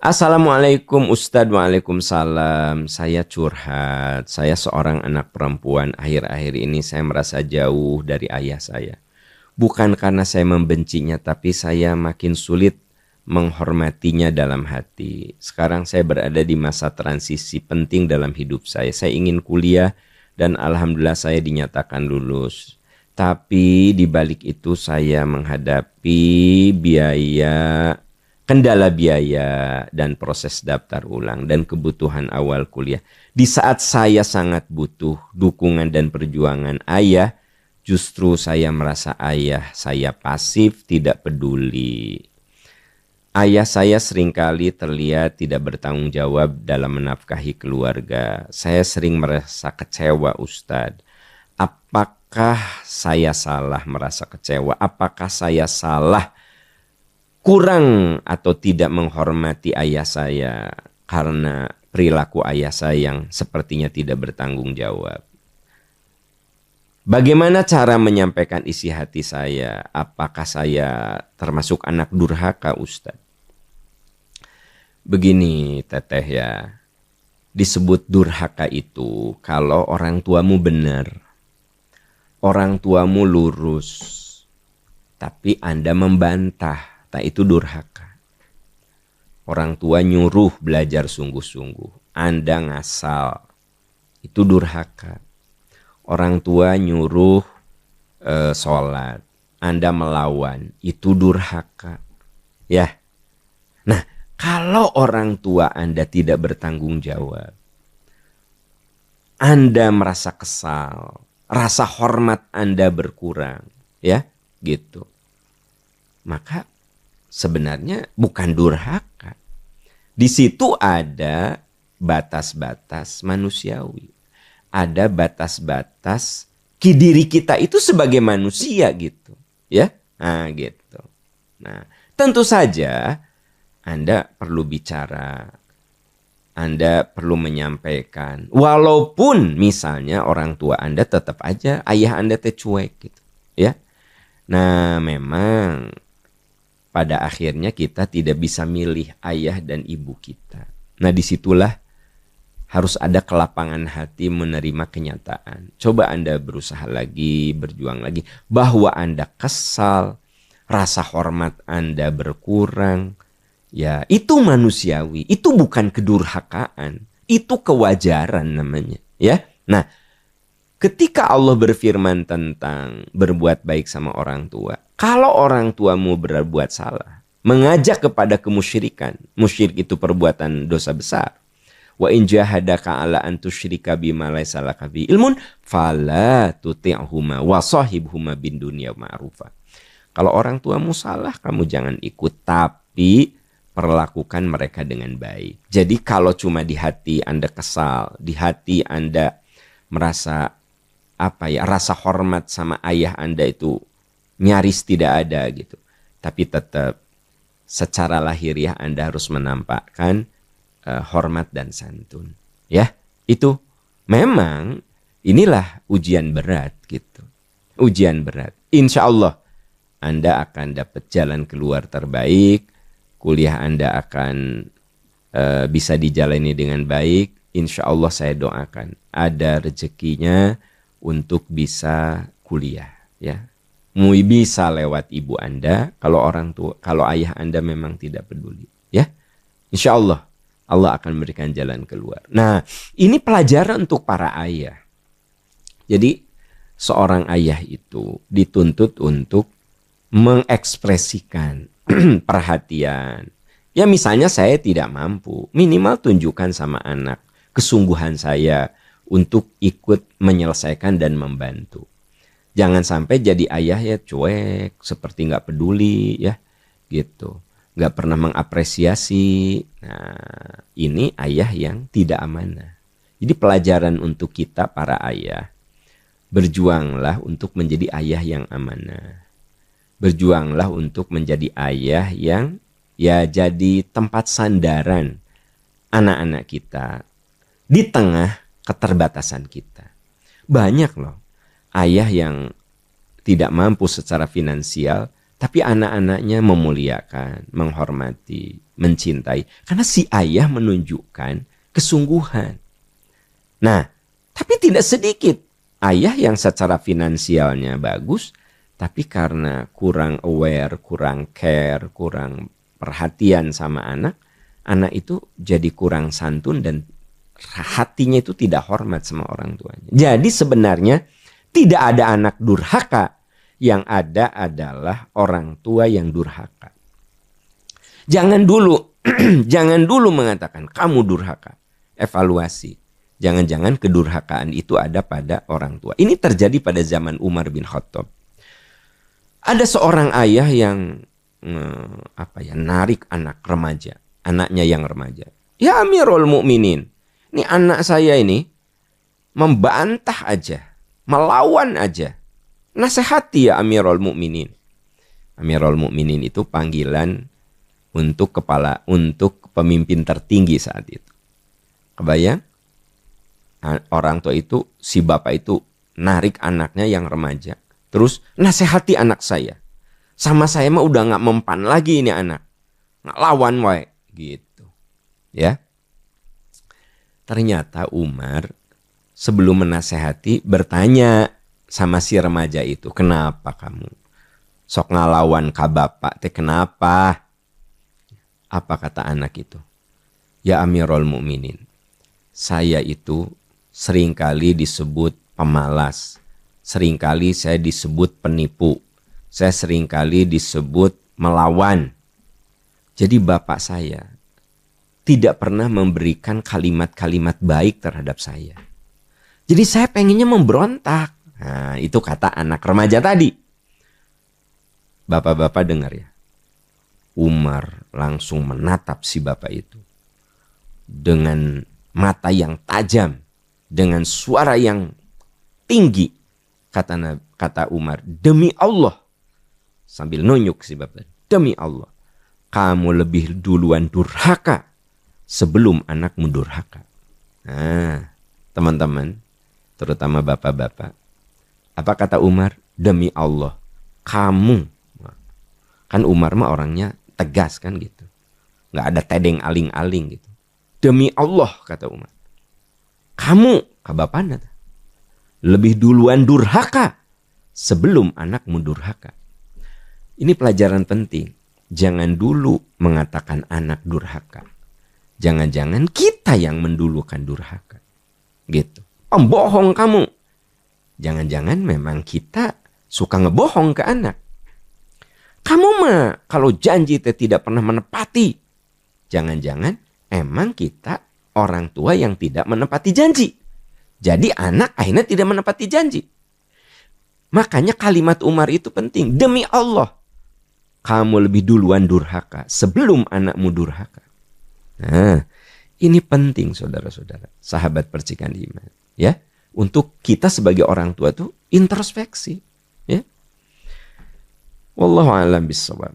Assalamualaikum Ustadz, waalaikumsalam. Saya curhat, saya seorang anak perempuan. Akhir-akhir ini saya merasa jauh dari ayah saya. Bukan karena saya membencinya, tapi saya makin sulit menghormatinya dalam hati. Sekarang saya berada di masa transisi penting dalam hidup saya. Saya ingin kuliah dan alhamdulillah saya dinyatakan lulus. Tapi di balik itu saya menghadapi kendala biaya dan proses daftar ulang dan kebutuhan awal kuliah. Di saat saya sangat butuh dukungan dan perjuangan ayah, justru saya merasa ayah saya pasif, tidak peduli. Ayah saya seringkali terlihat tidak bertanggung jawab dalam menafkahi keluarga. Saya sering merasa kecewa, Ustadz. Apakah saya salah merasa kecewa? Apakah saya salah kurang atau tidak menghormati ayah saya karena perilaku ayah saya yang sepertinya tidak bertanggung jawab? Bagaimana cara menyampaikan isi hati saya? Apakah saya termasuk anak durhaka, Ustadz? Begini, Teteh ya. Disebut durhaka itu kalau orang tuamu benar, orang tuamu lurus, tapi Anda membantah. Tak, itu durhaka. Orang tua nyuruh belajar sungguh-sungguh, Anda ngasal, itu durhaka. Orang tua nyuruh sholat, Anda melawan, itu durhaka. Ya. Nah, kalau orang tua Anda tidak bertanggung jawab, Anda merasa kesal, rasa hormat Anda berkurang, ya, gitu. Maka sebenarnya bukan durhaka. Di situ ada batas-batas manusiawi. Ada batas-batas diri kita itu sebagai manusia gitu. Ya, nah gitu. Nah, tentu saja Anda perlu bicara. Anda perlu menyampaikan. Walaupun misalnya orang tua Anda tetap aja ayah Anda cuek gitu. Ya. Nah, memang pada akhirnya kita tidak bisa milih ayah dan ibu kita. Nah, disitulah harus ada kelapangan hati menerima kenyataan. Coba Anda berusaha lagi, berjuang lagi. Bahwa Anda kesal, rasa hormat Anda berkurang. Ya, itu manusiawi. Itu bukan kedurhakaan. Itu kewajaran namanya. Ya. Nah, ketika Allah berfirman tentang berbuat baik sama orang tua, kalau orang tuamu berbuat salah, mengajak kepada kemusyrikan, musyrik itu perbuatan dosa besar. Wa in jahadaka ala an tusyrika bima laysa laka bi ilmun fala tuti'huma wa sahibhuma bin dunya ma'rufa. Kalau orang tuamu salah, kamu jangan ikut, tapi perlakukan mereka dengan baik. Jadi kalau cuma di hati Anda kesal, di hati Anda merasa rasa hormat sama ayah Anda itu nyaris tidak ada gitu. Tapi tetap secara lahiriah Anda harus menampakkan hormat dan santun. Ya, itu memang inilah ujian berat gitu. Ujian berat. Insya Allah Anda akan dapat jalan keluar terbaik. Kuliah Anda akan bisa dijalani dengan baik. Insya Allah saya doakan ada rezekinya untuk bisa kuliah. Ya. Bisa lewat ibu Anda, kalau ayah Anda memang tidak peduli, ya. Insya Allah Allah akan memberikan jalan keluar. Nah, ini pelajaran untuk para ayah. Jadi seorang ayah itu dituntut untuk mengekspresikan perhatian. Ya, misalnya saya tidak mampu, minimal tunjukkan sama anak kesungguhan saya untuk ikut menyelesaikan dan membantu. Jangan sampai jadi ayah ya cuek, seperti nggak peduli ya gitu, nggak pernah mengapresiasi. Nah, ini ayah yang tidak amanah. Jadi pelajaran untuk kita para ayah, berjuanglah untuk menjadi ayah yang amanah. Berjuanglah untuk menjadi ayah yang ya jadi tempat sandaran anak-anak kita di tengah keterbatasan kita. Banyak loh ayah yang tidak mampu secara finansial, tapi anak-anaknya memuliakan, menghormati. mencintai. Karena si ayah menunjukkan kesungguhan. Nah, tapi tidak sedikit ayah yang secara finansialnya bagus, tapi karena kurang aware, kurang care, kurang perhatian sama anak, anak itu jadi kurang santun dan hatinya itu tidak hormat sama orang tuanya. Jadi sebenarnya tidak ada anak durhaka, yang ada adalah orang tua yang durhaka. Jangan dulu, jangan dulu mengatakan kamu durhaka. Evaluasi. Jangan-jangan kedurhakaan itu ada pada orang tua. Ini terjadi pada zaman Umar bin Khattab. Ada seorang ayah yang narik anak remaja, anaknya yang remaja. Ya Amirul Mukminin, ini anak saya ini membantah aja, melawan aja. Nasihati ya Amirul Mukminin. Amirul Mukminin itu panggilan untuk pemimpin tertinggi saat itu. Kebayang? Orang tua itu, si bapak itu narik anaknya yang remaja. Terus nasihati anak saya. Sama saya mah udah gak mempan lagi ini anak. Nggak lawan wae. Gitu. Ya. Ternyata Umar sebelum menasehati bertanya sama si remaja itu. Kenapa kamu sok ngalawan ka bapak teh kenapa? Apa kata anak itu? Ya Amirul Mukminin, saya itu seringkali disebut pemalas. Seringkali saya disebut penipu. Saya seringkali disebut melawan. Jadi bapak saya tidak pernah memberikan kalimat-kalimat baik terhadap saya. Jadi saya pengennya memberontak. Nah, itu kata anak remaja tadi. Bapak-bapak dengar ya. Umar langsung menatap si bapak itu. Dengan mata yang tajam. Dengan suara yang tinggi. Kata Umar, demi Allah. Sambil nunjuk si bapak. Demi Allah. Kamu lebih duluan durhaka sebelum anakmu durhaka. Nah, teman-teman, terutama bapak-bapak. Apa kata Umar? Demi Allah, kamu. Kan Umar mah orangnya tegas kan gitu. Nggak ada tedeng aling-aling gitu. Demi Allah, kata Umar. Kamu, kabapana, lebih duluan durhaka sebelum anakmu durhaka. Ini pelajaran penting. Jangan dulu mengatakan anak durhaka. Jangan-jangan kita yang mendulukan durhaka. Gitu. Pembohong kamu. Jangan-jangan memang kita suka ngebohong ke anak. Kamu mah kalau janji tidak pernah menepati. Jangan-jangan emang kita orang tua yang tidak menepati janji. Jadi anak akhirnya tidak menepati janji. Makanya kalimat Umar itu penting. Demi Allah, kamu lebih duluan durhaka sebelum anakmu durhaka. Nah, ini penting saudara-saudara, sahabat percikan iman. Ya, untuk kita sebagai orang tua tuh introspeksi. Ya, wallahu a'lam bishawab.